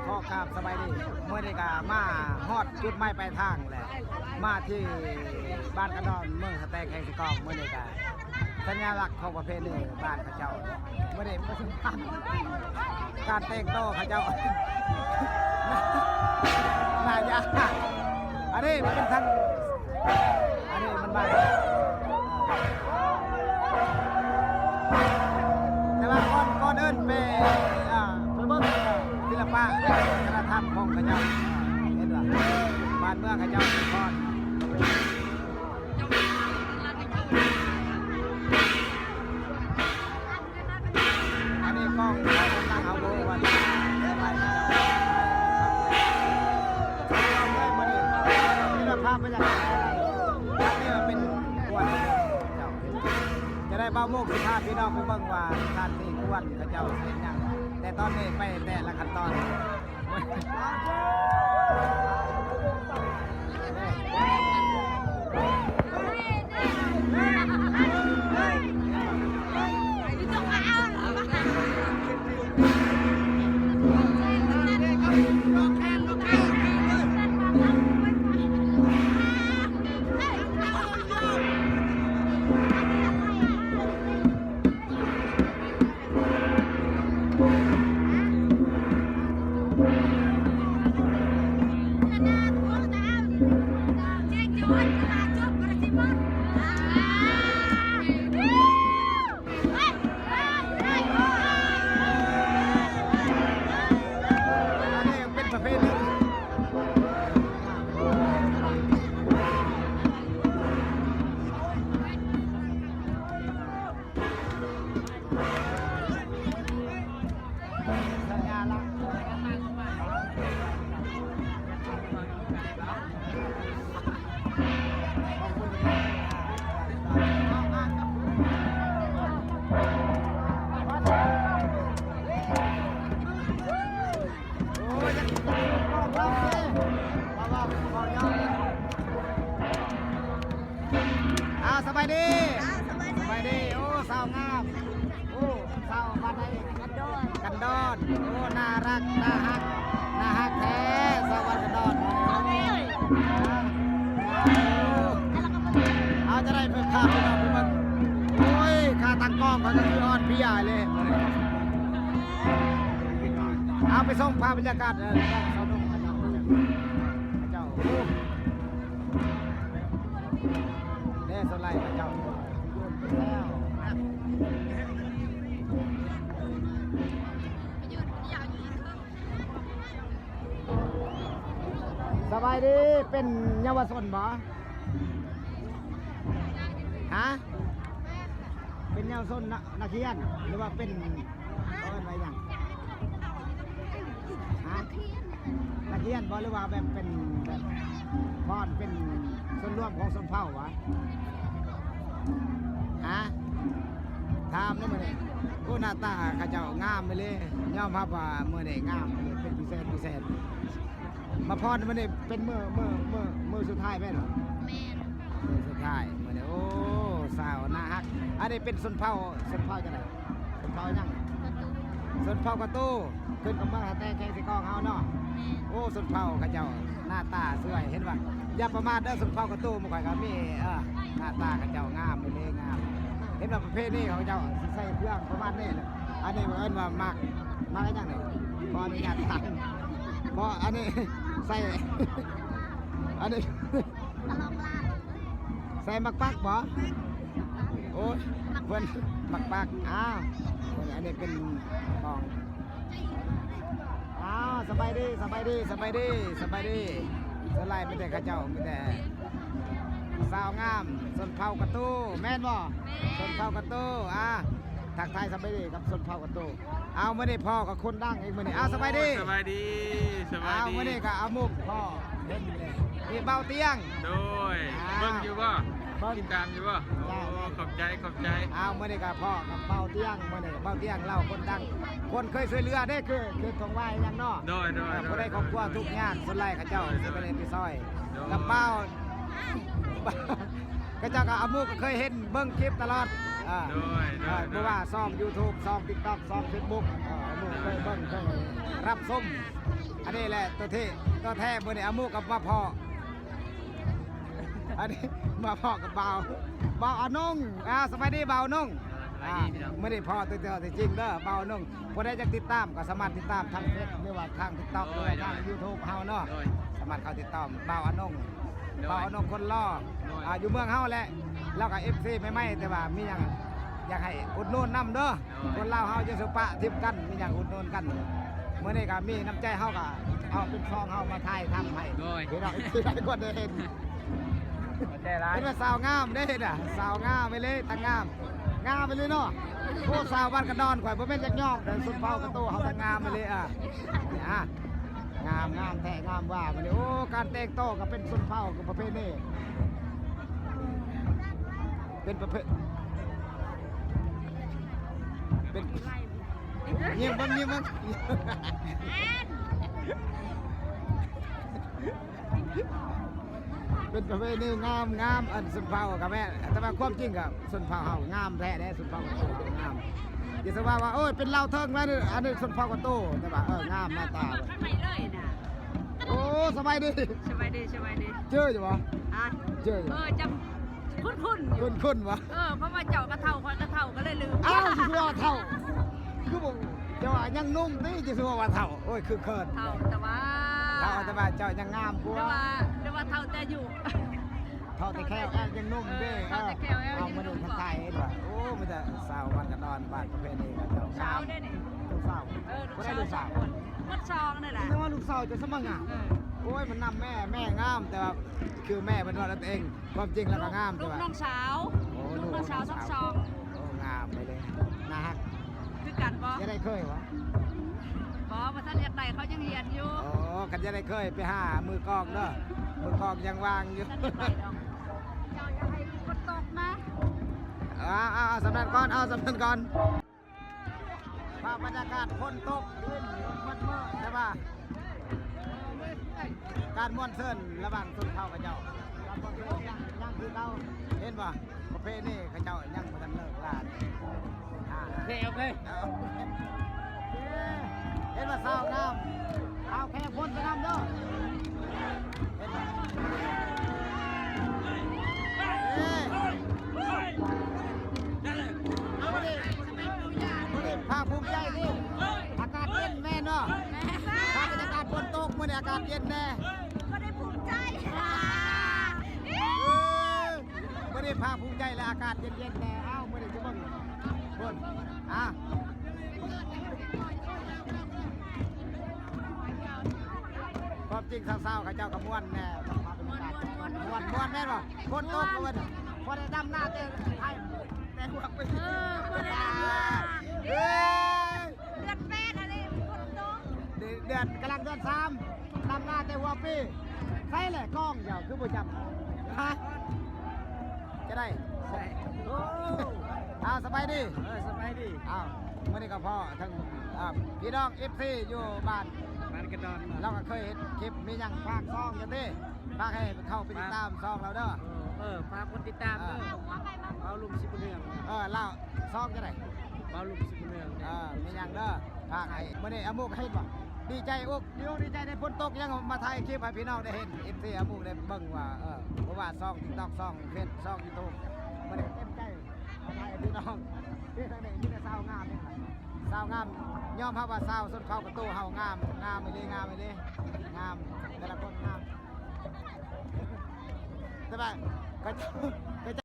ข้อกราบสบายดีเมื่อนี้ก็มาฮอดจุดหมายปลายทางแหละมาที่บ้านกระดอนเมืองสแตกแห่งสิกองเมื่อนี้ก็สัญลักษณ์ของประเพณีบ้านเขาเจ้าเมื่อนี้มาถึงการเตะโต้เขาเจ้า น่ายากอันนี้มันเป็นทางอันนี้มันบ้านแต่ว่าก่อนเดินไปเบิ่งศิลปะวัฒนธรรมของเขาเจ้าเห็นว่าบ้านเมืองเขาเจ้าเป็นก้อนอันนี้กล้องเราตั้งเอาโบวันภาพบรรยากาศนี่มันเป็นกวนเจ้าจะได้บ้าโมกสุภาพพี่น้องไปเบิ่งว่าการตีกวนเขาเจ้าเป็นอย่างแต่ตอนนี้ไปแต่ละขั้นตอนสบายดีสบายดีโอ้สาวงามโอ้สาวบ้านไหนกันดอนโอ้น่ารักน่าฮักแท้สาวบ้านกันดอนเอาจะได้ไปพาไปน้องไปมันโอ้ยค่าตั้งกล้องเขาจะคืออ่อนพี่ใหญ่เลยเอาไปส่งภาพบรรยากาศสาวนุ่มเจ้าสไลด์พระเจ้าสบายดีเป็นเยาวชนบ่ฮะเป็นเยาวชนนักเรียนหรือว่าเป็นอะไรอย่างฮะนักเรียนบ่หรือว่าแบบเป็นแบบพอนเป็นส่วนร่วมของชนเผ่าวะฮะถามได้เมื่อไหร่กูหน้าตาข้าเจ้างามไปเลยยอมรับว่าเมื่อไหร่งามเลยเป็นพิเศษมาพอดเมื่อไหร่เป็นเมื่อสุดท้ายไหมหรอสุดท้ายเมื่อไหร่โอ้สาวน่าฮักอันนี้เป็นส้นเผาจะไหนส้นเผายังส้นเผากระตู้ขึ้นกับเมืองแต่แกงสีกองเฮาเนาะโอ้ส้นเผาข้าเจ้าหน้าตาสวยเห็นป่ะอย่าประมาทเด้อส้นเผากระตู้มาข่อยกับมีหน้าตาข้าเจ้างามไปเลยงามเห็นว่าประเภทนี้ของเจ้าใส่เครื่องประมาณนี้เลยอันนี้เอิ้นว่ามากอะไรอย่างนี้พออนุญาตทานเพราะอันนี้ใส่อันนี้ใส่มักปักบ่โอ้ยเพื่อนมักปักอ้าวอันนี้เป็นของอ้าวสบายดีสไลด์ไม่แต่ข้าเจ้าไม่แต่สาวงามส้นเผากระตู้แม่นบ่ส้นเผากระตู้ทักทายสบายดีกับส้นเผากระตู้เอาเมื่อนี้พ่อกับคนดังเองเมื่อนี้สบายดีเอาเมื่อนี้กับอามุกพ่อเล่นเลยนี่เบาเตียงโดยเบิ่งอยู่บ่ติดตามอยู่บ่โอ้ขอบใจเอาเมื่อนี้กับพ่อกับเบาเตียงเมื่อนี้เบาเตียงเล่าคนดังคนเคยช่วยเหลือได้คือทงไหวยังเนาะโดยคนได้ครอบครัวทุกอย่างส่วนไรข้าเจ้าจะไปเล่นที่ซอยกับเป้าข้าเจ้ากับอามุกก็เคยเห็นเบิ้งคลิปตลอดเพราะว่าซ่อม YouTube ซ่อม TikTok ซ่อม Facebook อามุกเคยเบิ้งเคย รับส้มอันนี้แหละตัวแท้เมื่อนี้อามูกับมาพ่ออันนี้มาพ่อกับเบาอานุ่งสบายดีเบานุ่งไม่ได้พ่อตัวจริงเด้อเบานุ่งพอได้จะติดตามก็สามารถติดตามทางเฟซหรือว่าทางทิกตอกหรือว่าทางยูทูบเฮาเนาะสามารถเข้าติดตามเบาอานุ่งคนล่ออยู่เมืองเฮาแหละแล้วก็ FC ไม่แต่ว่ามีอย่างอยากให้อุดหนุนน้ำเด้อคนลาวเฮาจะสุปะทิมกันมีอย่างอุดหนุนกันเมื่อนี้ก็มีน้ำใจเฮาก็เอาเป็นซองเฮามาถ่ายทำให้พี่น้องที่ได้คนได้เห็นเป็นว่าสาวงามได้เห็นอ่ะสาวงามไปเลยตั้งงามไปเลยเนาะโอ้สาวบ้านกระดอนข่อยบ่แม่นจักยอกแต่สุดเฝ้ากระโตเฮาตั้งงามไปเลยเนี่ยงามแท้งามว่าไปเลยโอ้การแต่งโตก็เป็นสุดเฝ้ากับประเภทนี้เป็นประเภทเป็นเงียบมึงเป็นประเภทนี้งามอันสุนเผากับแม่แต่ว่าความจริงกับสุนเผาเฮางามแท้แน่สุนเผากับโตงามอย่าสว่าโอ้ยเป็นเราเทิงแล้วอันนี้สุนเผากับโตแต่ว่างามหน้าตาข้างในเลยนะโอ้สบายดีเจออยู่บ่เจอจำคุ้นวะเพราะว่าเจาะกระเท่าก็เลยลืมอ้าวสิว่าเท่าคือบอกเจ้ายังนุ่มนี่จะสิว่าเท่าโอ้ยคือเคินเท่าแต่ว่าเจ้ายังงามกว่าแต่ว่าเท่าแต่อยู่เท่าแต่แค่ยังนุ่มเด้เอามาดูคนไทยด้วยโอ้มันจะสาววันกันนอนบ้านประเพณีกันเจ้าสาวได้นี่ลูกสาวก็ได้ลูกสาวมันซองนี่แหละแต่ว่าลูกสาวจะสมังอ่ะโอ้ยมันนำแม่งามแต่ว่าคือแม่เป็นว่าตัวเองความจริงแล้วก็งามแต่ว่าลูกน้องสาวทั้งสองโอ้งามไปเลยนะฮะคือกันบ่จะได้เคยวะว่าท่านอยากได้เขายังเรียนอยู่โอ้กันจะได้เคยไปหามือกองเด้อมือกองยังวางอยู่เจ้าอย่าให้ฝนตกนะสำนักก่อนภาพบรรยากาศฝนตกดินมันเมื่อใช่ป่ะการม้วนเส้นระหว่างสุนเผากับเจ้ายังคือเขาเห็นป่ะประเพณีเขาเจ้ายังไม่ทันเลิกลาโอเคเห็นป่ะสาวงามเอาแค่พ้นไปน้ำเด้อเห็นป่ะภาคภูมิใจดิอากาศเย็นแม่เนาะถ้าบรรยากาศฝนตกเมื่อนี้อากาศเย็นแน่ก็ได้ภูมิใจเมื่อนี้ภาคภูมิใจและอากาศเย็นแน่เอ้าเมื่อนี้จะบ้างฝนความจริงสาวๆเขาเจ้ากับม้วนแน่ม้วนแน่ป่ะฝนตกก็วันพอได้ดำหน้าเต้ไทยแต่หัวไปพอได้ดำหน้าเดือนแปดอะไรฝนตกเดือนกำลังเดือน3ดำหน้าเต้หัวปีใช่แหละกล้องเดี๋ยวคือประจำฮะจะได้สบายดีเมื่อนี้ก็พ่อทั้งพี่น้อง FC อยู่บ้านกระดอนเราก็เคยเห็นคลิปมีอย่างฝากซองอย่างนี้ฝากให้เข้าไปติดตามซองเราเด้อฝากคนติดตามเด้อเอาลุมสิบเมืองเล่าซองจะไหนเอาลุมสิบเมืองมีอย่างเด้อฝากให้เมื่อนี้อามุกเห็นป่ะดีใจดีใจในฝนตกยังมาถ่ายคลิปให้พี่น้องได้เห็น FC อามุกได้เบิ่งว่าเพราะว่าซองติ๊กต็อกซองเฟซซองยูทูบเมื่อนี้เต็มใจมาถ่ายพี่น้องที่ทางนี้มีแต่สาวงามนี่ค่ะสาวงามยอมรับว่าสาวส้นเผาประตูเฮางามไม่เลยงามแต่ละคนงามใช่ไหมก็